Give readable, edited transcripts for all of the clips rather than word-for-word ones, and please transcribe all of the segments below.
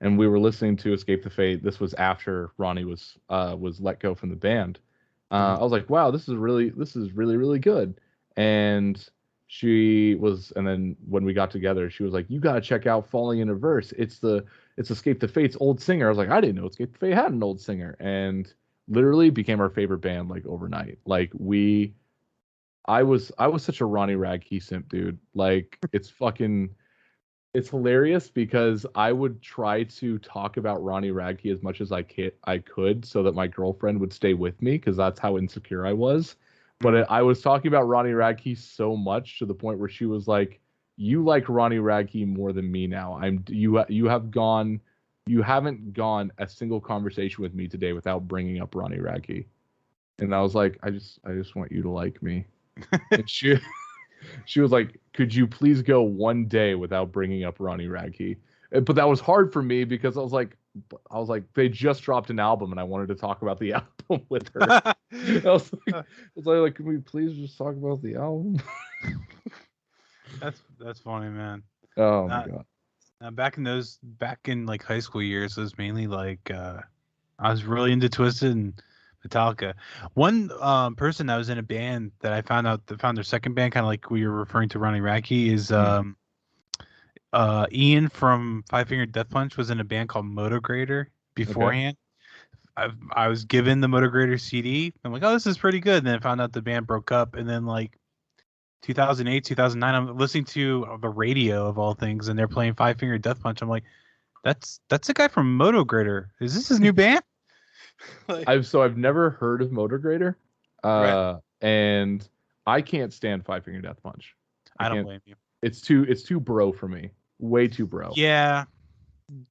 and we were listening to Escape the Fate. This was after Ronnie was let go from the band. I was like, wow, this is really really good. And and then when we got together, she was like, you got to check out Falling in Reverse. It's Escape the Fate's old singer. I was like, I didn't know Escape the Fate had an old singer, and literally became our favorite band like overnight. Like I was such a Ronnie Radke simp, dude. Like it's hilarious because I would try to talk about Ronnie Radke as much as I could so that my girlfriend would stay with me because that's how insecure I was. But I was talking about Ronnie Radke so much to the point where she was like, "You like Ronnie Radke more than me now. You haven't gone a single conversation with me today without bringing up Ronnie Radke." And I was like, I just want you to like me." And she was like, "Could you please go one day without bringing up Ronnie Radke?" But that was hard for me because I was like, they just dropped an album and I wanted to talk about the album with her. I was like, can we please just talk about the album? That's funny, man. Oh my god. Back in like high school years, it was mainly like I was really into Twisted and Metallica. One person that was in a band that I found their second band, kind of like we were referring to Ronnie Radke, is Ian from Five Finger Death Punch was in a band called Motograder beforehand. Okay. I was given the Motograder CD. I'm like, oh, this is pretty good. And then I found out the band broke up. And then like 2008, 2009, I'm listening to the radio of all things, and they're playing Five Finger Death Punch. I'm like, that's a guy from Motograder. Is this his new band? I've never heard of Motograder, right. And I can't stand Five Finger Death Punch. I don't blame you. It's too bro for me. Way too bro. Yeah,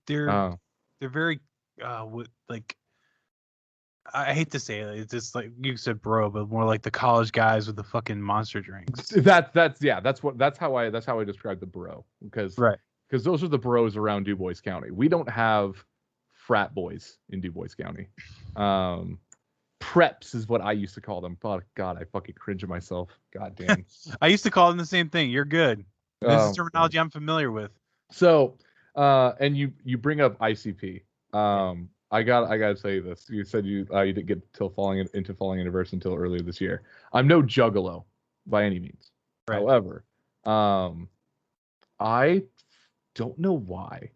they're very like, I hate to say it, it's just like you said bro, but more like the college guys with the fucking monster drinks. That's how I describe the bro, because those are the bros around DuBois County. We don't have frat boys in DuBois County. Preps is what I used to call them. Oh God, I fucking cringe at myself. God damn. I used to call them the same thing. You're good. This is terminology I'm familiar with. So, and you bring up ICP. I gotta say this. You said you didn't get Falling in Reverse until earlier this year. I'm no juggalo by any means. Right. However, I don't know why,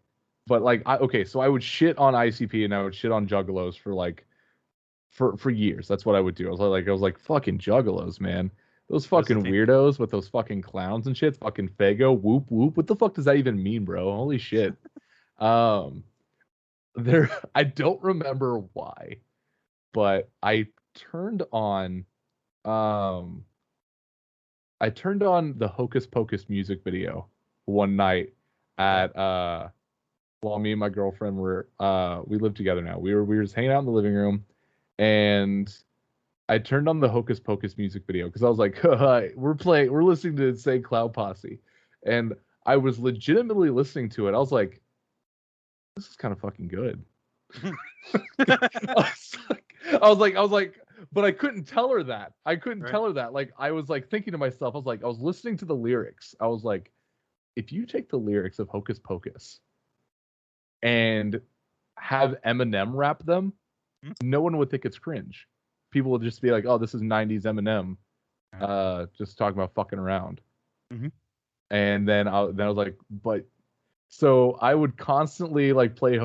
but like so I would shit on ICP and I would shit on juggalos for years. That's what I would do. I was like fucking juggalos, man. Those fucking weirdos with those fucking clowns and shit. Fucking Fago, whoop whoop. What the fuck does that even mean, bro? Holy shit. I don't remember why, but I turned on the Hocus Pocus music video one night at while me and my girlfriend were we live together now. We were just hanging out in the living room, and I turned on the Hocus Pocus music video because I was like, we're listening to Insane Clown Posse, and I was legitimately listening to it. I was like, this is kind of fucking good. I was like, but I couldn't tell her that. Tell her that. Like, I was like thinking to myself, I was listening to the lyrics. I was like, if you take the lyrics of Hocus Pocus and have Eminem rap them, no one would think it's cringe. People would just be like, oh, this is 90s Eminem, just talking about fucking around. Mm-hmm. And then I was like, but so I would constantly like play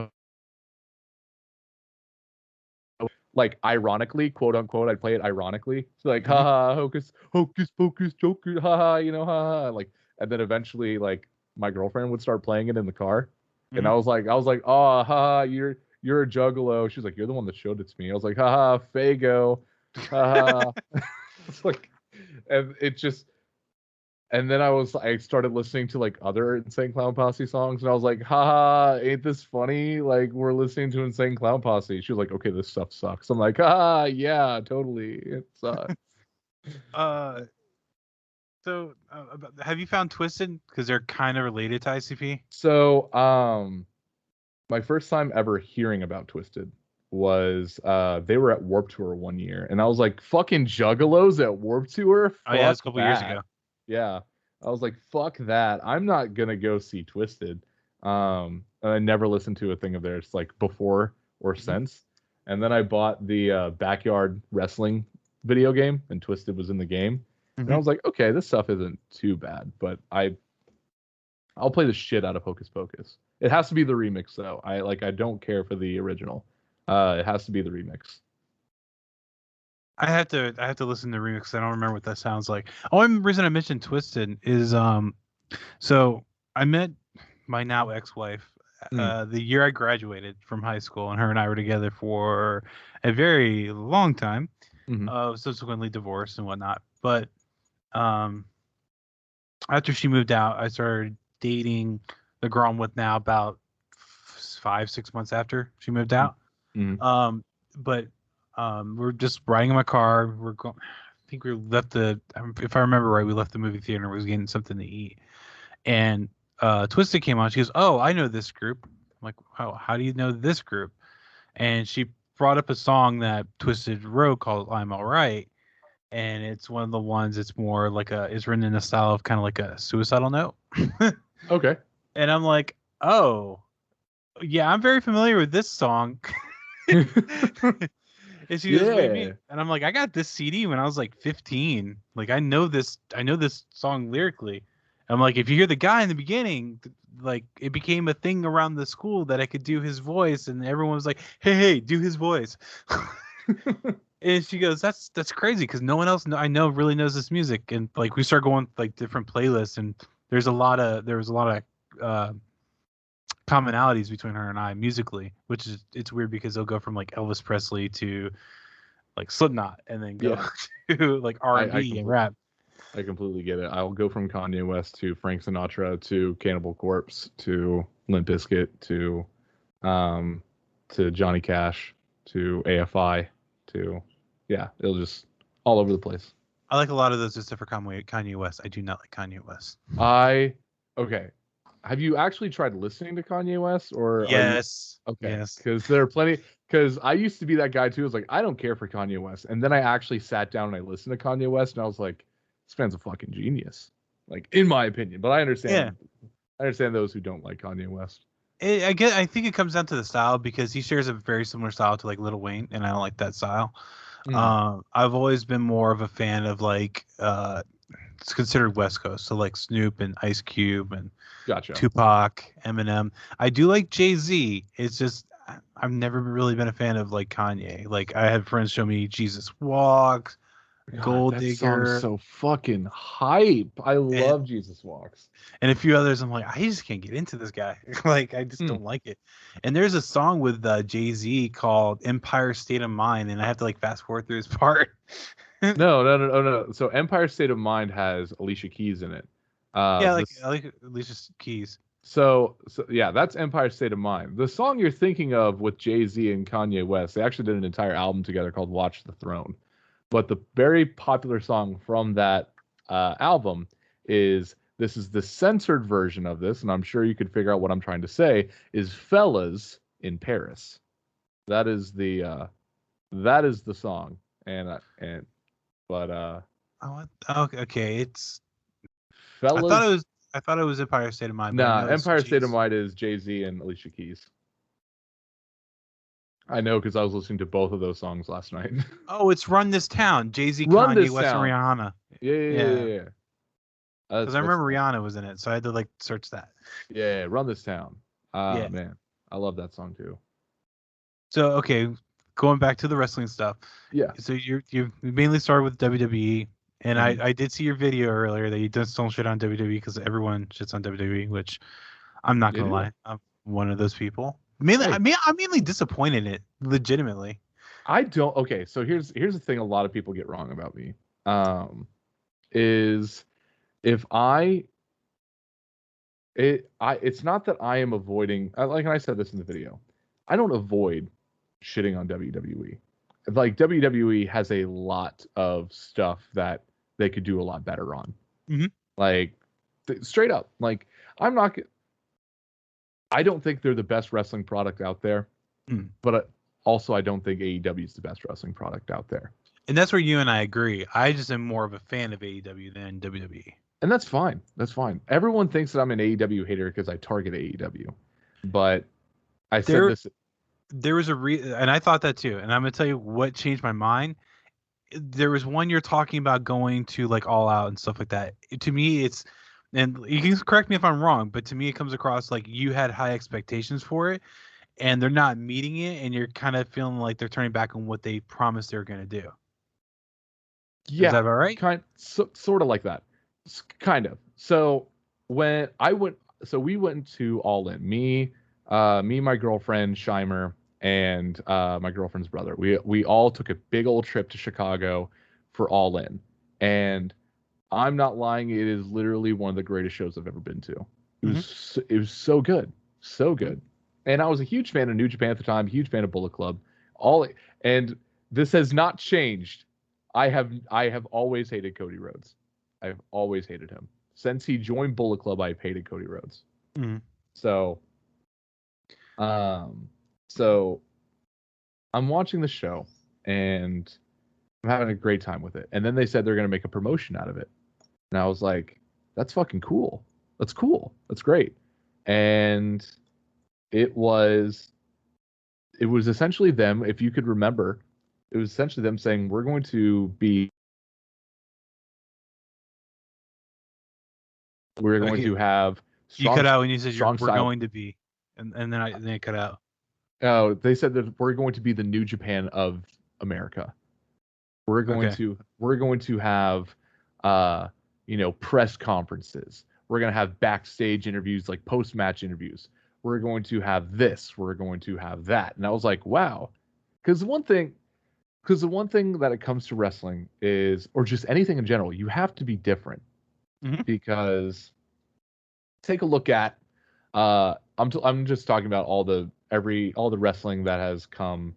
like ironically, quote unquote, I'd play it ironically. So like, haha, hocus pocus, joker, haha, haha. Like, and then eventually, like, my girlfriend would start playing it in the car, and I was like, oh, haha, you're a juggalo. She's like, you're the one that showed it to me. I was like, haha, Fago, haha. It's like, and it just. And then I started listening to like other Insane Clown Posse songs, and I was like, haha, ain't this funny? Like, we're listening to Insane Clown Posse. She was like, okay, this stuff sucks. I'm like, yeah, totally. It sucks. So have you found Twisted? Because they're kind of related to ICP. So, my first time ever hearing about Twisted was they were at Warped Tour one year, and I was like, fucking juggalos at Warped Tour? Oh yeah, it was a couple years ago. Yeah, I was like, fuck that. I'm not gonna go see Twisted. and I never listened to a thing of theirs like before or since. And then I bought the Backyard Wrestling video game, and Twisted was in the game. And I was like, okay, this stuff isn't too bad, but I'll play the shit out of Hocus Pocus. It has to be the remix though. I don't care for the original. It has to be the remix. I have to listen to the remix. I don't remember what that sounds like. Only reason I mentioned Twisted is so I met my now ex-wife the year I graduated from high school, and her and I were together for a very long time. Subsequently divorced and whatnot. But after she moved out, I started dating the girl I'm with now about 5-6 months after she moved out. But we're just riding in my car. We're going. I think we left if I remember right, we left the movie theater and was getting something to eat. And Twisted came on. She goes, "Oh, I know this group." I'm like, "Oh, how do you know this group?" And she brought up a song that Twisted wrote called "I'm All Right," and it's one of the ones. It's more like it's written in a style of kind of like a suicidal note. Okay. And I'm like, "Oh, yeah, I'm very familiar with this song." And she goes, "Wait, me?" And I'm like, "I got this CD when I was like 15. Like, I know this song lyrically." And I'm like, "If you hear the guy in the beginning, like, it became a thing around the school that I could do his voice, and everyone was like, hey, do his voice." And she goes, "That's crazy because no one else I know really knows this music." And like, we start going like different playlists, and there was a lot of commonalities between her and I musically, which is it's weird because they'll go from like Elvis Presley to like Slipknot and then go to like R&B and rap. I completely get it. I'll go from Kanye West to Frank Sinatra to Cannibal Corpse to Limp Bizkit to Johnny Cash to AFI to it'll just all over the place. I like a lot of those except for Kanye West. I do not like Kanye West. Okay. Have you actually tried listening to Kanye West or yes? Okay. Yes. Because there are plenty. Because I used to be that guy too. I was like, I don't care for Kanye West, and then I actually sat down and I listened to Kanye West, and I was like, this man's a fucking genius, like in my opinion. But I understand. Yeah. I understand those who don't like Kanye West. I think it comes down to the style because he shares a very similar style to like Lil Wayne, and I don't like that style. I've always been more of a fan of like it's considered West Coast, so like Snoop and Ice Cube and Tupac, Eminem. I do like Jay-Z. It's just I've never really been a fan of like Kanye. Like I had friends show me Jesus Walks, Gold Digger. That song's so fucking hype. I love Jesus Walks. And a few others. I'm like, I just can't get into this guy. Like I just don't like it. And there's a song with Jay-Z called Empire State of Mind, and I have to like fast forward through this part. No. So Empire State of Mind has Alicia Keys in it. I like Alicia Keys. So yeah, that's Empire State of Mind. The song you're thinking of with Jay-Z and Kanye West, they actually did an entire album together called Watch the Throne. But the very popular song from that album is the censored version of this, and I'm sure you could figure out what I'm trying to say, is Fellas in Paris. That is the song. Okay, it's Fellas. I thought it was Empire State of Mind. Nah, Empire State of Mind is Jay-Z and Alicia Keys. I know because I was listening to both of those songs last night. Oh, it's Run This Town. Jay-Z, Kanye West, and Rihanna. Yeah. Because I remember Rihanna was in it, so I had to like search that. Yeah, Run This Town. Man, I love that song too. So okay, going back to the wrestling stuff. Yeah. So you mainly started with WWE, and I did see your video earlier that you just don't shit on WWE because everyone shits on WWE, which I'm not gonna lie, I'm one of those people. Mainly, I'm mainly disappointed in it, legitimately. I don't. Okay, so here's the thing: a lot of people get wrong about me. Is if it's not that I am avoiding. Like I said this in the video, I don't avoid shitting on WWE. Like WWE has a lot of stuff that they could do a lot better on. Like straight up, like I don't think they're the best wrestling product out there, but also I don't think AEW is the best wrestling product out there. And that's where you and I agree. I just am more of a fan of AEW than WWE. And that's fine. That's fine. Everyone thinks that I'm an AEW hater because I target AEW. But I said There this. there was and I thought that too. And I'm gonna tell you what changed my mind. There was one you're talking about going to like All Out and stuff like that. To me, it's, and you can correct me if I'm wrong, but to me it comes across like you had high expectations for it, and they're not meeting it, and you're kind of feeling like they're turning back on what they promised they were going to do. Is Yeah, that all right? sort of like that, kind of. So when I went, so we went to All In. Me, my girlfriend Shimer, and my girlfriend's brother. We all took a big old trip to Chicago for All In, and I'm not lying. It is literally one of the greatest shows I've ever been to. It was so good, so good. And I was a huge fan of New Japan at the time, huge fan of Bullet Club. All and this has not changed. I have always hated Cody Rhodes. I've always hated him since he joined Bullet Club. I've hated Cody Rhodes. Mm-hmm. So, so I'm watching the show and I'm having a great time with it. And then they said they're going to make a promotion out of it. And I was like, that's fucking cool. That's cool. That's great. And it was essentially them, if you could remember, it was essentially them saying, we're going to have You strong, cut out when you said strong we're style. going to be, and then I cut out. Oh, they said that we're going to be the New Japan of America. We're going to have press conferences. We're going to have backstage interviews, like post-match interviews. We're going to have this, we're going to have that. And I was like, wow. Because the one thing that it comes to wrestling is, or just anything in general, you have to be different. Mm-hmm. Because take a look at I'm just talking about all the wrestling that has come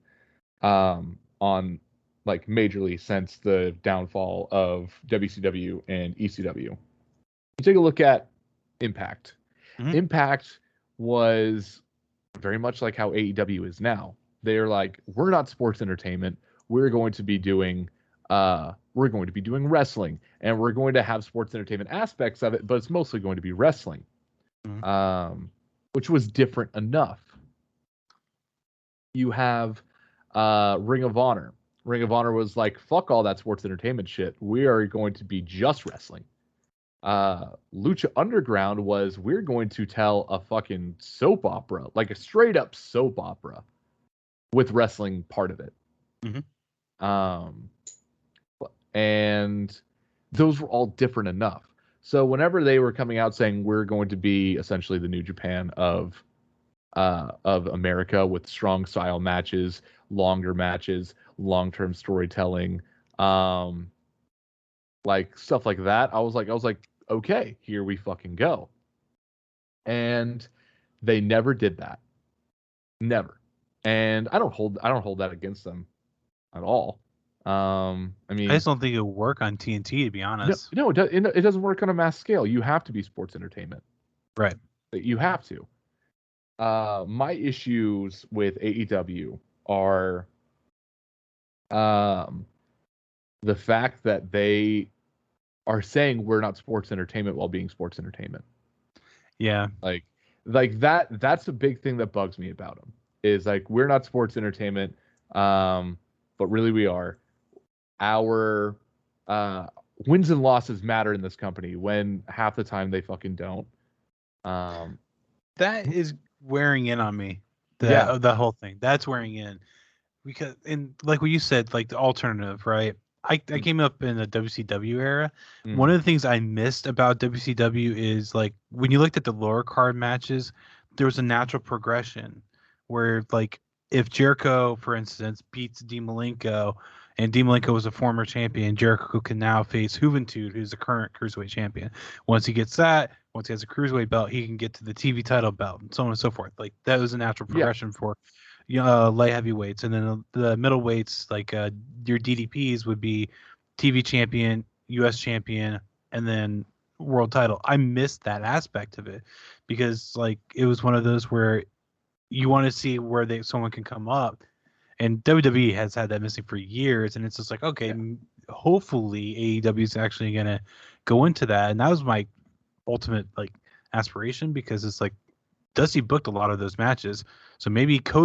on like majorly since the downfall of WCW and ECW. You take a look at Impact. Mm-hmm. Impact was very much like how AEW is now. They're like, we're not sports entertainment. We're going to be doing wrestling, and we're going to have sports entertainment aspects of it, but it's mostly going to be wrestling. Mm-hmm. Which was different enough. You have Ring of Honor. Ring of Honor was like, fuck all that sports entertainment shit. We are going to be just wrestling. Lucha Underground was, we're going to tell a fucking soap opera, like a straight up soap opera with wrestling part of it. Mm-hmm. And those were all different enough. So whenever they were coming out saying we're going to be essentially the New Japan of America with strong style matches, longer matches, long-term storytelling, like stuff like that, I was like, okay, here we fucking go. And they never did that. Never. And I don't hold that against them at all. I mean, I just don't think it'll work on TNT, to be honest. No, it doesn't work on a mass scale. You have to be sports entertainment. Right. You have to. My issues with AEW are the fact that they are saying we're not sports entertainment while being sports entertainment. Yeah. Like that's a big thing that bugs me about them. Is like, we're not sports entertainment, but really we are. Our wins and losses matter in this company, when half the time they fucking don't. That is wearing in on me. The whole thing. That's wearing in. Because, and like what you said, like the alternative, right? I came up in the WCW era. Mm. One of the things I missed about WCW is, like, when you looked at the lower card matches, there was a natural progression where, like, if Jericho, for instance, beats Dean Malenko, and Dean Malenko was a former champion, Jericho can now face Juventud, who's the current cruiserweight champion. Once he has a cruiserweight belt, he can get to the TV title belt, and so on and so forth. Like, that was a natural progression for light heavyweights. And then the middleweights, like your DDPs, would be TV champion, US champion, and then world title. I missed that aspect of it because, like, it was one of those where you want to see where someone can come up, and WWE has had that missing for years. And it's just like, okay, hopefully AEW is actually going to go into that. And that was my ultimate, like, aspiration, because it's like, Dusty booked a lot of those matches, so maybe Cody